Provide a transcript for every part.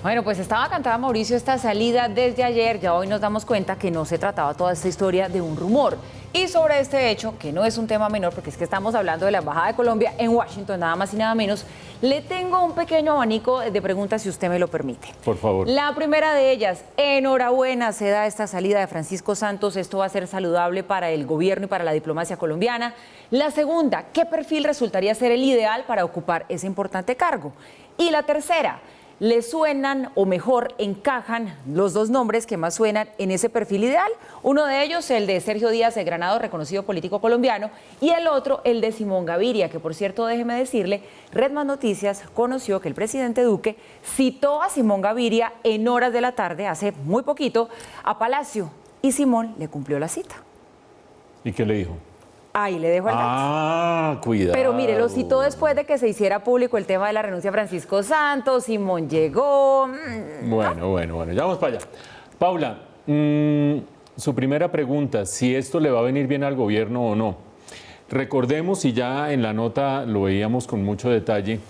Bueno, pues estaba cantada, Mauricio, esta salida desde ayer. Ya hoy nos damos cuenta que no se trataba toda esta historia de un rumor. Y sobre este hecho, que no es un tema menor, porque es que estamos hablando de la Embajada de Colombia en Washington, nada más y nada menos, le tengo un pequeño abanico de preguntas, si usted me lo permite. Por favor. La primera de ellas: enhorabuena, se da esta salida de Francisco Santos. Esto va a ser saludable para el gobierno y para la diplomacia colombiana. La segunda: ¿qué perfil resultaría ser el ideal para ocupar ese importante cargo? Y la tercera: ¿le suenan, o mejor, encajan los dos nombres que más suenan en ese perfil ideal? Uno de ellos, el de Sergio Díaz de Granado, reconocido político colombiano, y el otro, el de Simón Gaviria, que por cierto, déjeme decirle, Red Más Noticias conoció que el presidente Duque citó a Simón Gaviria en horas de la tarde, hace muy poquito, a Palacio, y Simón le cumplió la cita. ¿Y qué le dijo? Ahí le dejo el dato. Ah, cuidado. Pero mire, lo citó después de que se hiciera público el tema de la renuncia de Francisco Santos. Simón llegó. Bueno, ya vamos para allá. Paula, su primera pregunta: si esto le va a venir bien al gobierno o no. Recordemos, y ya en la nota lo veíamos con mucho detalle,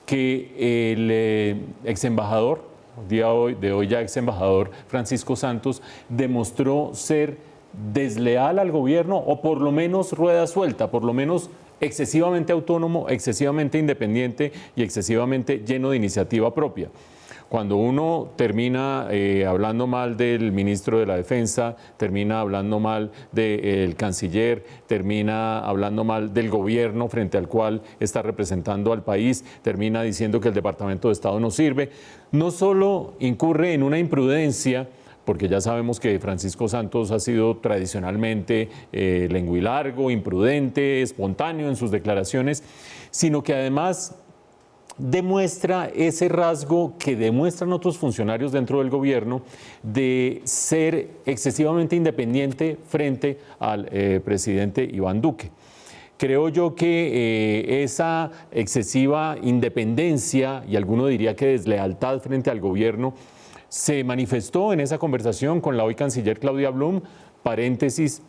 que el ex embajador, de hoy ya ex embajador Francisco Santos, demostró ser desleal al gobierno, o por lo menos rueda suelta, por lo menos excesivamente autónomo, excesivamente independiente y excesivamente lleno de iniciativa propia. Cuando uno termina hablando mal del ministro de la Defensa, termina hablando mal del canciller, termina hablando mal del gobierno frente al cual está representando al país, termina diciendo que el Departamento de Estado no sirve, no solo incurre en una imprudencia, porque ya sabemos que Francisco Santos ha sido tradicionalmente lenguilargo, imprudente, espontáneo en sus declaraciones, sino que además demuestra ese rasgo que demuestran otros funcionarios dentro del gobierno de ser excesivamente independiente frente al presidente Iván Duque. Creo yo que esa excesiva independencia, y alguno diría que deslealtad frente al gobierno, se manifestó en esa conversación con la hoy canciller Claudia Blum. Paréntesis,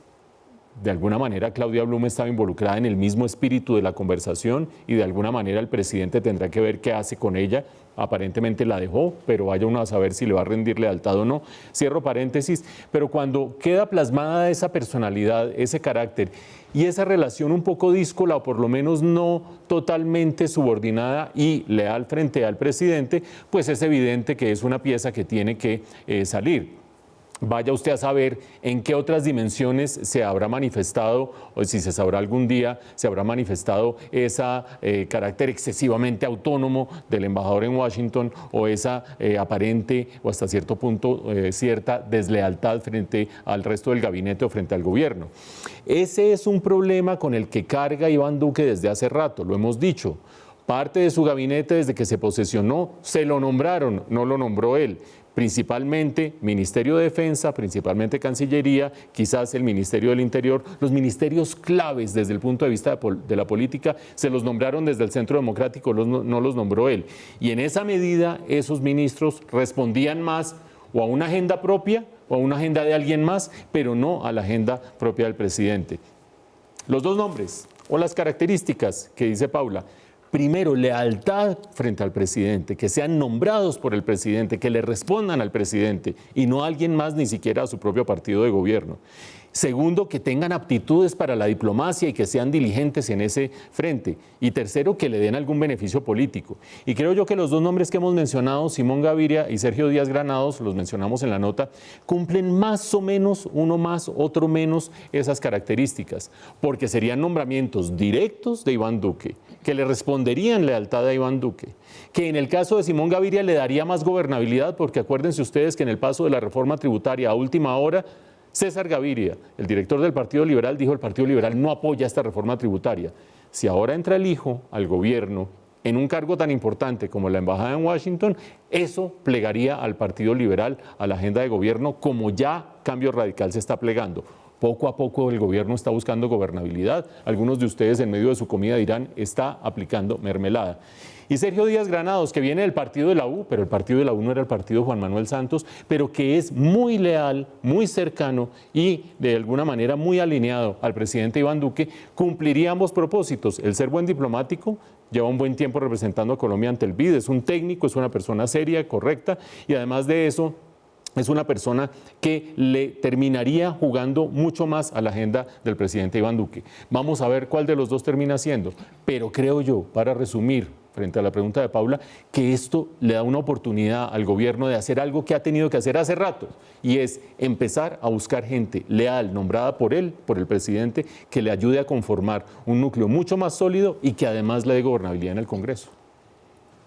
de alguna manera Claudia Blum estaba involucrada en el mismo espíritu de la conversación y de alguna manera el presidente tendrá que ver qué hace con ella. Aparentemente la dejó, pero vaya uno a saber si le va a rendir lealtad o no. Cierro paréntesis, pero cuando queda plasmada esa personalidad, ese carácter y esa relación un poco díscola, o por lo menos no totalmente subordinada y leal frente al presidente, pues es evidente que es una pieza que tiene que salir. Vaya usted a saber en qué otras dimensiones se habrá manifestado, o si se sabrá algún día, se habrá manifestado ese carácter excesivamente autónomo del embajador en Washington, o esa aparente o hasta cierto punto cierta deslealtad frente al resto del gabinete o frente al gobierno. Ese es un problema con el que carga Iván Duque desde hace rato, lo hemos dicho. Parte de su gabinete, desde que se posesionó, se lo nombraron, no lo nombró él. Principalmente Ministerio de Defensa, principalmente Cancillería, quizás el Ministerio del Interior, los ministerios claves desde el punto de vista de la política, se los nombraron desde el Centro Democrático, no los nombró él. Y en esa medida, esos ministros respondían más o a una agenda propia o a una agenda de alguien más, pero no a la agenda propia del presidente. Los dos nombres o las características que dice Paula: primero, lealtad frente al presidente, que sean nombrados por el presidente, que le respondan al presidente y no a alguien más, ni siquiera a su propio partido de gobierno. Segundo, que tengan aptitudes para la diplomacia y que sean diligentes en ese frente. Y tercero, que le den algún beneficio político. Y creo yo que los dos nombres que hemos mencionado, Simón Gaviria y Sergio Díaz Granados, los mencionamos en la nota, cumplen más o menos, uno más, otro menos, esas características, porque serían nombramientos directos de Iván Duque, que le responderían lealtad a Iván Duque, que en el caso de Simón Gaviria le daría más gobernabilidad, porque acuérdense ustedes que en el paso de la reforma tributaria a última hora, César Gaviria, el director del Partido Liberal, dijo: el Partido Liberal no apoya esta reforma tributaria. Si ahora entra el hijo al gobierno en un cargo tan importante como la embajada en Washington, eso plegaría al Partido Liberal a la agenda de gobierno, como ya Cambio Radical se está plegando. Poco a poco el gobierno está buscando gobernabilidad. Algunos de ustedes en medio de su comida dirán, está aplicando mermelada. Y Sergio Díaz Granados, que viene del partido de la U, pero el partido de la U no era el partido de Juan Manuel Santos, pero que es muy leal, muy cercano y de alguna manera muy alineado al presidente Iván Duque, cumpliría ambos propósitos: el ser buen diplomático, lleva un buen tiempo representando a Colombia ante el BID, es un técnico, es una persona seria, correcta, y además de eso, es una persona que le terminaría jugando mucho más a la agenda del presidente Iván Duque. Vamos a ver cuál de los dos termina siendo, pero creo yo, para resumir, frente a la pregunta de Paula, que esto le da una oportunidad al gobierno de hacer algo que ha tenido que hacer hace rato, y es empezar a buscar gente leal, nombrada por él, por el presidente, que le ayude a conformar un núcleo mucho más sólido y que además le dé gobernabilidad en el Congreso.